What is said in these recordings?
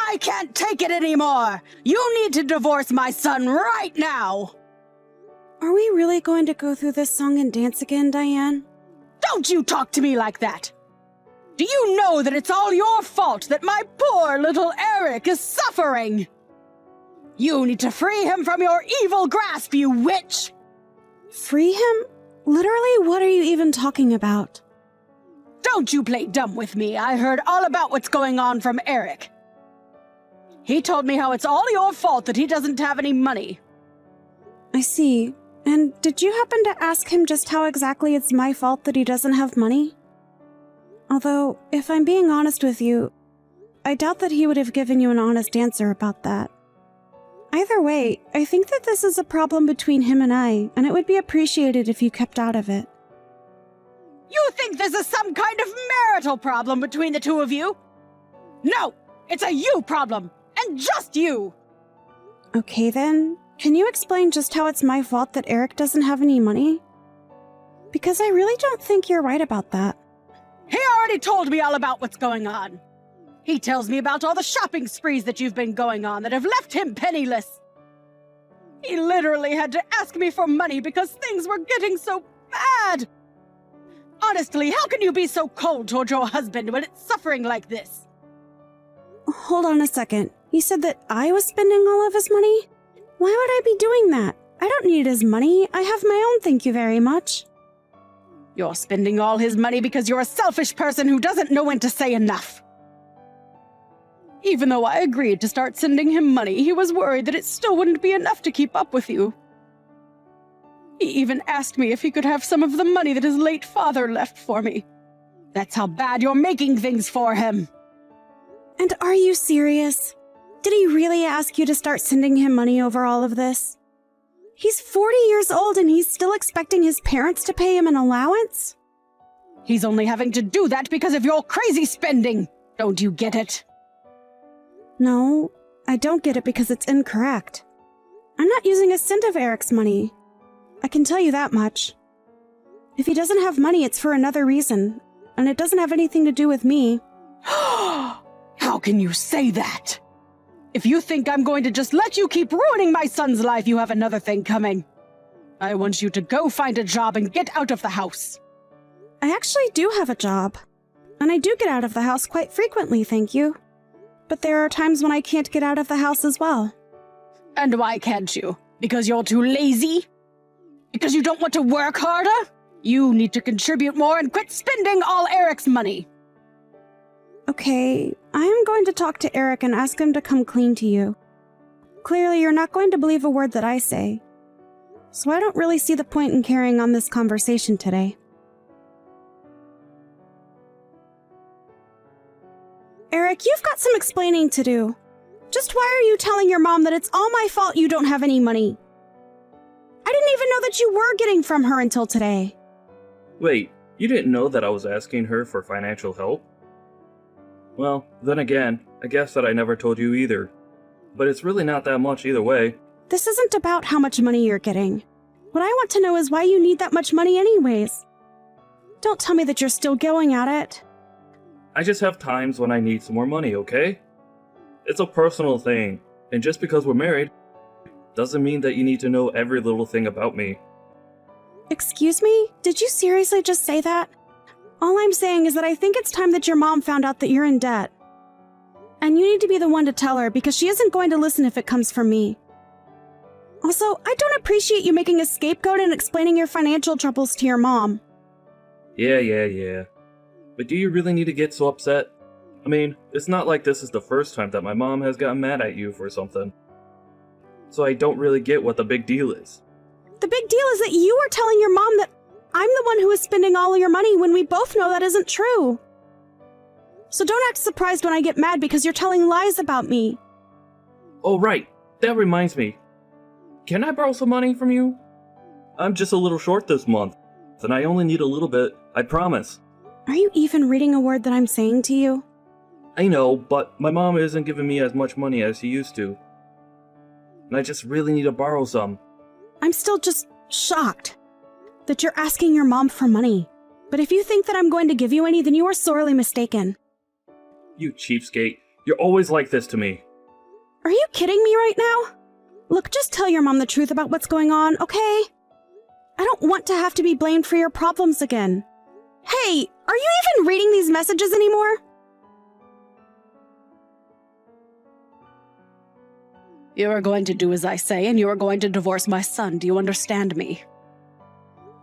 I can't take it anymore! You need to divorce my son right now! Are we really going to go through this song and dance again, Diane? Don't you talk to me like that! Do you know that it's all your fault that my poor little Eric is suffering? You need to free him from your evil grasp, you witch! Free him? Literally, what are you even talking about? Don't you play dumb with me. I heard all about what's going on from Eric. He told me how it's all your fault that he doesn't have any money. I see. And did you happen to ask him just how exactly it's my fault that he doesn't have money? Although, if I'm being honest with you, I doubt that he would have given you an honest answer about that. Either way, I think that this is a problem between him and I, and it would be appreciated if you kept out of it. You think this is some kind of marital problem between the two of you? No, it's a you problem, and just you! Okay then, can you explain just how it's my fault that Eric doesn't have any money? Because I really don't think you're right about that. He already told me all about what's going on. He tells me about all the shopping sprees that you've been going on that have left him penniless. He literally had to ask me for money because things were getting so bad. Honestly, how can you be so cold toward your husband when it's suffering like this? Hold on a second. You said that I was spending all of his money? Why would I be doing that? I don't need his money. I have my own, thank you very much. You're spending all his money because you're a selfish person who doesn't know when to say enough. Even though I agreed to start sending him money, he was worried that it still wouldn't be enough to keep up with you. He even asked me if he could have some of the money that his late father left for me. That's how bad you're making things for him. And are you serious? Did he really ask you to start sending him money over all of this? He's 40 years old and he's still expecting his parents to pay him an allowance? He's only having to do that because of your crazy spending. Don't you get it? No, I don't get it because it's incorrect. I'm not using a cent of Eric's money. I can tell you that much. If he doesn't have money, it's for another reason, and it doesn't have anything to do with me. How can you say that? If you think I'm going to just let you keep ruining my son's life, you have another thing coming. I want you to go find a job and get out of the house. I actually do have a job, and I do get out of the house quite frequently, thank you. But there are times when I can't get out of the house as well. And why can't you? Because you're too lazy? Because you don't want to work harder? You need to contribute more and quit spending all Eric's money. Okay, I am going to talk to Eric and ask him to come clean to you. Clearly, you're not going to believe a word that I say. So I don't really see the point in carrying on this conversation today. Eric, you've got some explaining to do. Just why are you telling your mom that it's all my fault you don't have any money? I didn't even know that you were getting from her until today. Wait, you didn't know that I was asking her for financial help? Well, then again, I guess that I never told you either. But it's really not that much either way. This isn't about how much money you're getting. What I want to know is why you need that much money anyways. Don't tell me that you're still going at it. I just have times when I need some more money, okay? It's a personal thing, and just because we're married, doesn't mean that you need to know every little thing about me. Excuse me? Did you seriously just say that? All I'm saying is that I think it's time that your mom found out that you're in debt. And you need to be the one to tell her because she isn't going to listen if it comes from me. Also, I don't appreciate you making a scapegoat and explaining your financial troubles to your mom. Yeah. But do you really need to get so upset? I mean, it's not like this is the first time that my mom has gotten mad at you for something. So I don't really get what the big deal is. The big deal is that you are telling your mom that I'm the one who is spending all your money when we both know that isn't true. So don't act surprised when I get mad because you're telling lies about me. Oh right, that reminds me. Can I borrow some money from you? I'm just a little short this month, and I only need a little bit, I promise. Are you even reading a word that I'm saying to you? I know, but my mom isn't giving me as much money as she used to. And I just really need to borrow some. I'm still just shocked that you're asking your mom for money. But if you think that I'm going to give you any, then you are sorely mistaken. You cheapskate. You're always like this to me. Are you kidding me right now? Look, just tell your mom the truth about what's going on, okay? I don't want to have to be blamed for your problems again. Hey, are you even reading these messages anymore? You are going to do as I say, and you are going to divorce my son. Do you understand me?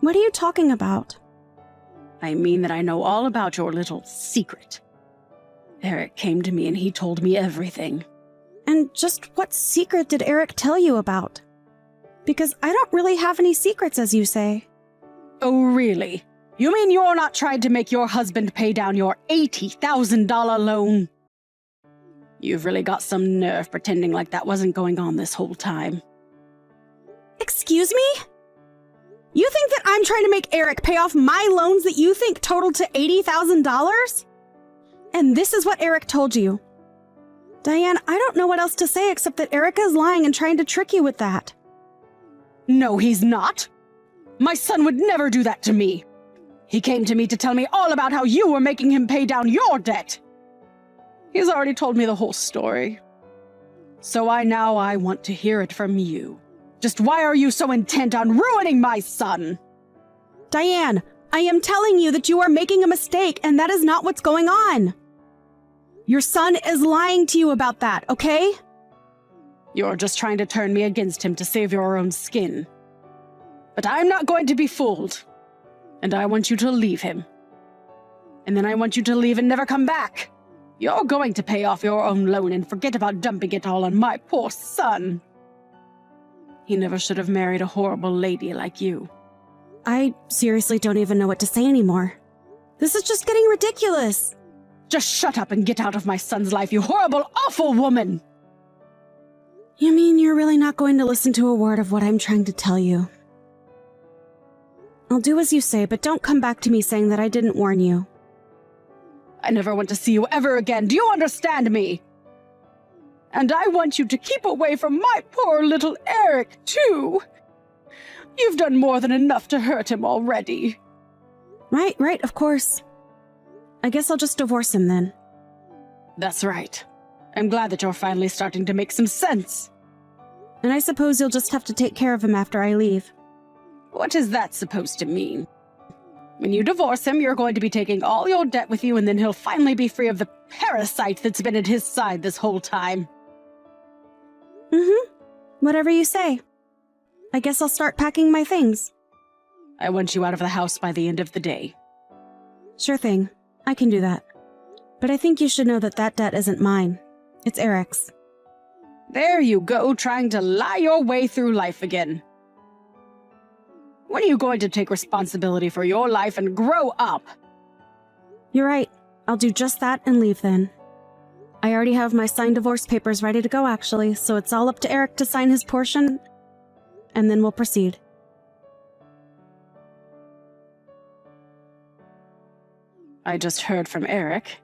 What are you talking about? I mean that I know all about your little secret. Eric came to me and he told me everything. And just what secret did Eric tell you about? Because I don't really have any secrets, as you say. Oh, really? You mean you're not trying to make your husband pay down your $80,000 loan? You've really got some nerve pretending like that wasn't going on this whole time. Excuse me? You think that I'm trying to make Eric pay off my loans that you think totaled to $80,000? And this is what Eric told you. Diane, I don't know what else to say except that Eric is lying and trying to trick you with that. No, he's not. My son would never do that to me. He came to me to tell me all about how you were making him pay down your debt. He's already told me the whole story. So I want to hear it from you. Just why are you so intent on ruining my son? Diane, I am telling you that you are making a mistake and that is not what's going on. Your son is lying to you about that, okay? You're just trying to turn me against him to save your own skin. But I'm not going to be fooled. And I want you to leave him. And then I want you to leave and never come back. You're going to pay off your own loan and forget about dumping it all on my poor son. He never should have married a horrible lady like you. I seriously don't even know what to say anymore. This is just getting ridiculous. Just shut up and get out of my son's life, you horrible, awful woman! You mean you're really not going to listen to a word of what I'm trying to tell you? I'll do as you say, but don't come back to me saying that I didn't warn you. I never want to see you ever again, do you understand me? And I want you to keep away from my poor little Eric, too! You've done more than enough to hurt him already. Right, of course. I guess I'll just divorce him then. That's right. I'm glad that you're finally starting to make some sense. And I suppose you'll just have to take care of him after I leave. What is that supposed to mean? When you divorce him, you're going to be taking all your debt with you, and then he'll finally be free of the parasite that's been at his side this whole time. Whatever you say. I guess I'll start packing my things. I want you out of the house by the end of the day. Sure thing. I can do that. But I think you should know that that debt isn't mine. It's Eric's. There you go, trying to lie your way through life again. When are you going to take responsibility for your life and grow up? You're right. I'll do just that and leave then. I already have my signed divorce papers ready to go, actually, so it's all up to Eric to sign his portion, and then we'll proceed. I just heard from Eric.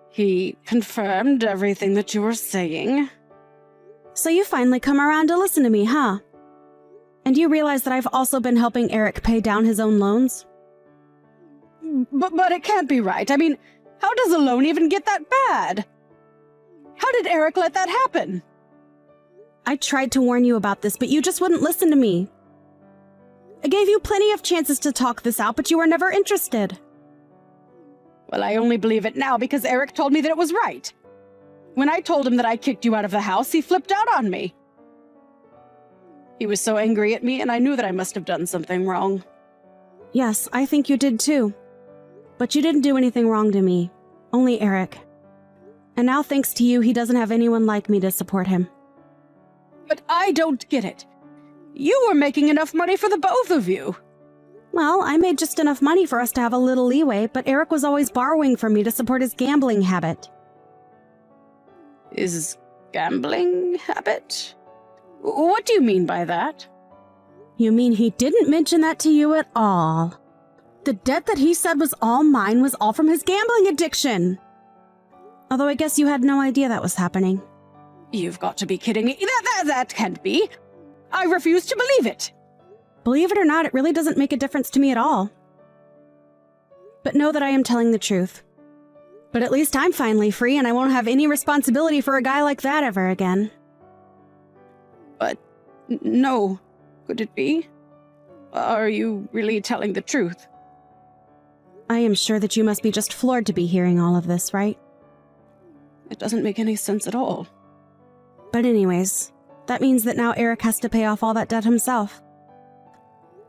He confirmed everything that you were saying. So you finally come around to listen to me, huh? And you realize that I've also been helping Eric pay down his own loans? But it can't be right. I mean, how does a loan even get that bad? How did Eric let that happen? I tried to warn you about this, but you just wouldn't listen to me. I gave you plenty of chances to talk this out, but you were never interested. Well, I only believe it now because Eric told me that it was right. When I told him that I kicked you out of the house, he flipped out on me. He was so angry at me, and I knew that I must have done something wrong. Yes, I think you did too. But you didn't do anything wrong to me. Only Eric. And now, thanks to you, he doesn't have anyone like me to support him. But I don't get it. You were making enough money for the both of you. Well, I made just enough money for us to have a little leeway, but Eric was always borrowing from me to support his gambling habit. His gambling habit? What do you mean by that? You mean he didn't mention that to you at all? The debt that he said was all mine was all from his gambling addiction. Although I guess you had no idea that was happening. You've got to be kidding me. That can't be. I refuse to believe it. Believe it or not, it really doesn't make a difference to me at all. But know that I am telling the truth. But at least I'm finally free and I won't have any responsibility for a guy like that ever again. But no, could it be? Are you really telling the truth? I am sure that you must be just floored to be hearing all of this, right? It doesn't make any sense at all. But anyways, that means that now Eric has to pay off all that debt himself.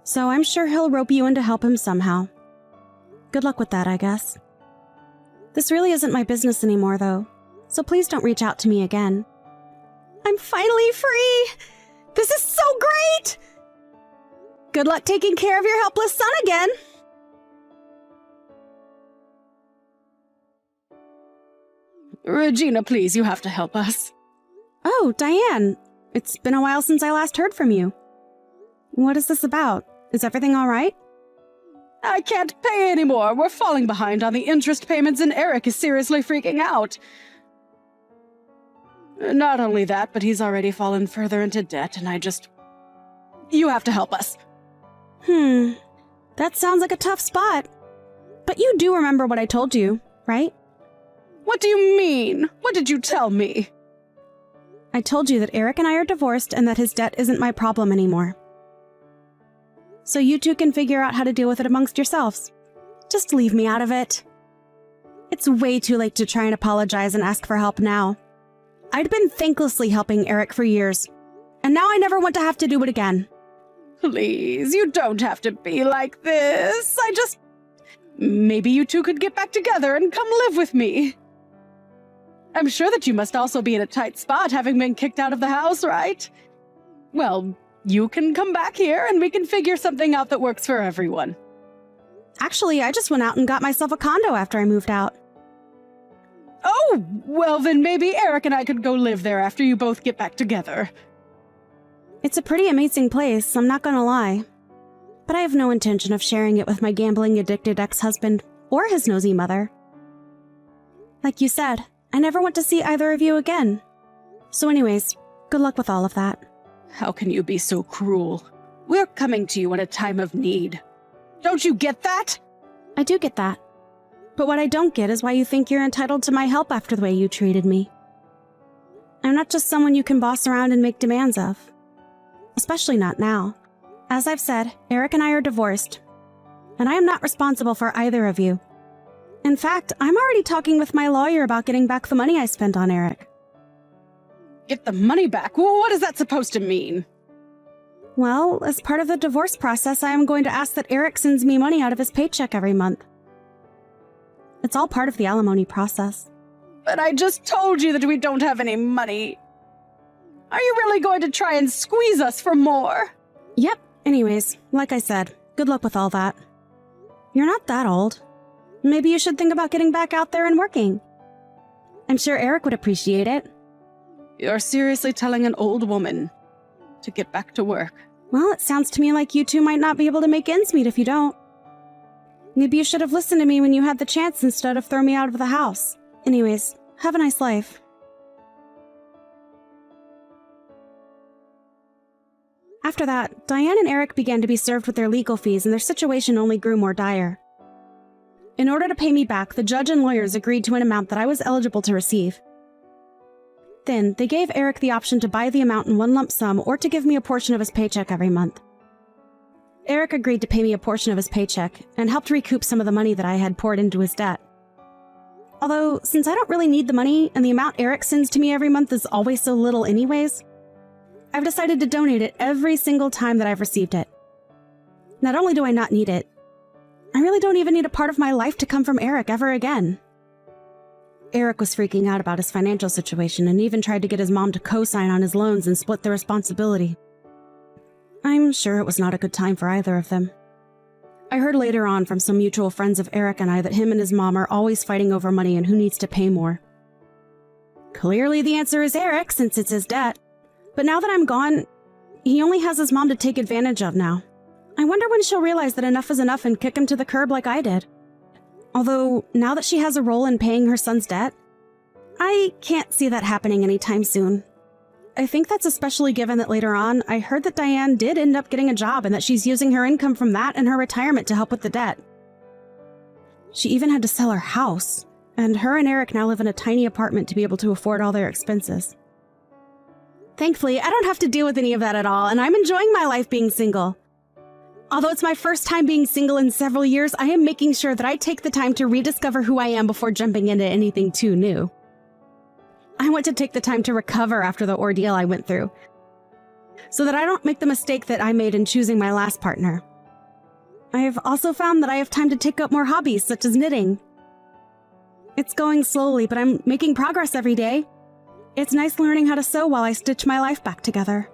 So I'm sure he'll rope you in to help him somehow. Good luck with that, I guess. This really isn't my business anymore, though, so please don't reach out to me again. I'm finally free! This is so great! Good luck taking care of your helpless son again! Regina, please, you have to help us. Oh, Diane. It's been a while since I last heard from you. What is this about? Is everything all right? I can't pay anymore. We're falling behind on the interest payments and Eric is seriously freaking out. Not only that, but he's already fallen further into debt and You have to help us. That sounds like a tough spot. But you do remember what I told you, right? What do you mean? What did you tell me? I told you that Eric and I are divorced and that his debt isn't my problem anymore. So you two can figure out how to deal with it amongst yourselves. Just leave me out of it. It's way too late to try and apologize and ask for help now. I'd been thanklessly helping Eric for years, and now I never want to have to do it again. Please, you don't have to be like this. Maybe you two could get back together and come live with me. I'm sure that you must also be in a tight spot having been kicked out of the house, right? Well, you can come back here and we can figure something out that works for everyone. Actually, I just went out and got myself a condo after I moved out. Oh, well then maybe Eric and I could go live there after you both get back together. It's a pretty amazing place, I'm not gonna lie. But I have no intention of sharing it with my gambling-addicted ex-husband or his nosy mother. Like you said, I never want to see either of you again. So anyways, good luck with all of that. How can you be so cruel? We're coming to you in a time of need. Don't you get that? I do get that. But what I don't get is why you think you're entitled to my help after the way you treated me. I'm not just someone you can boss around and make demands of. Especially not now. As I've said, Eric and I are divorced, and I am not responsible for either of you. In fact, I'm already talking with my lawyer about getting back the money I spent on Eric. Get the money back? What is that supposed to mean? Well, as part of the divorce process, I am going to ask that Eric sends me money out of his paycheck every month. It's all part of the alimony process. But I just told you that we don't have any money. Are you really going to try and squeeze us for more? Yep. Anyways, like I said, good luck with all that. You're not that old. Maybe you should think about getting back out there and working. I'm sure Eric would appreciate it. You're seriously telling an old woman to get back to work? Well, it sounds to me like you two might not be able to make ends meet if you don't. Maybe you should have listened to me when you had the chance instead of throw me out of the house. Anyways, have a nice life. After that, Diane and Eric began to be served with their legal fees and their situation only grew more dire. In order to pay me back, the judge and lawyers agreed to an amount that I was eligible to receive. Then, they gave Eric the option to buy the amount in one lump sum or to give me a portion of his paycheck every month. Eric agreed to pay me a portion of his paycheck and helped recoup some of the money that I had poured into his debt. Although, since I don't really need the money and the amount Eric sends to me every month is always so little anyways, I've decided to donate it every single time that I've received it. Not only do I not need it, I really don't even need a part of my life to come from Eric ever again. Eric was freaking out about his financial situation and even tried to get his mom to co-sign on his loans and split the responsibility. I'm sure it was not a good time for either of them. I heard later on from some mutual friends of Eric and I that him and his mom are always fighting over money and who needs to pay more. Clearly the answer is Eric, since it's his debt. But now that I'm gone, he only has his mom to take advantage of now. I wonder when she'll realize that enough is enough and kick him to the curb like I did. Although, now that she has a role in paying her son's debt, I can't see that happening anytime soon. I think that's especially given that later on, I heard that Diane did end up getting a job and that she's using her income from that and her retirement to help with the debt. She even had to sell her house, and her and Eric now live in a tiny apartment to be able to afford all their expenses. Thankfully, I don't have to deal with any of that at all, and I'm enjoying my life being single. Although it's my first time being single in several years, I am making sure that I take the time to rediscover who I am before jumping into anything too new. I want to take the time to recover after the ordeal I went through, so that I don't make the mistake that I made in choosing my last partner. I have also found that I have time to take up more hobbies, such as knitting. It's going slowly, but I'm making progress every day. It's nice learning how to sew while I stitch my life back together.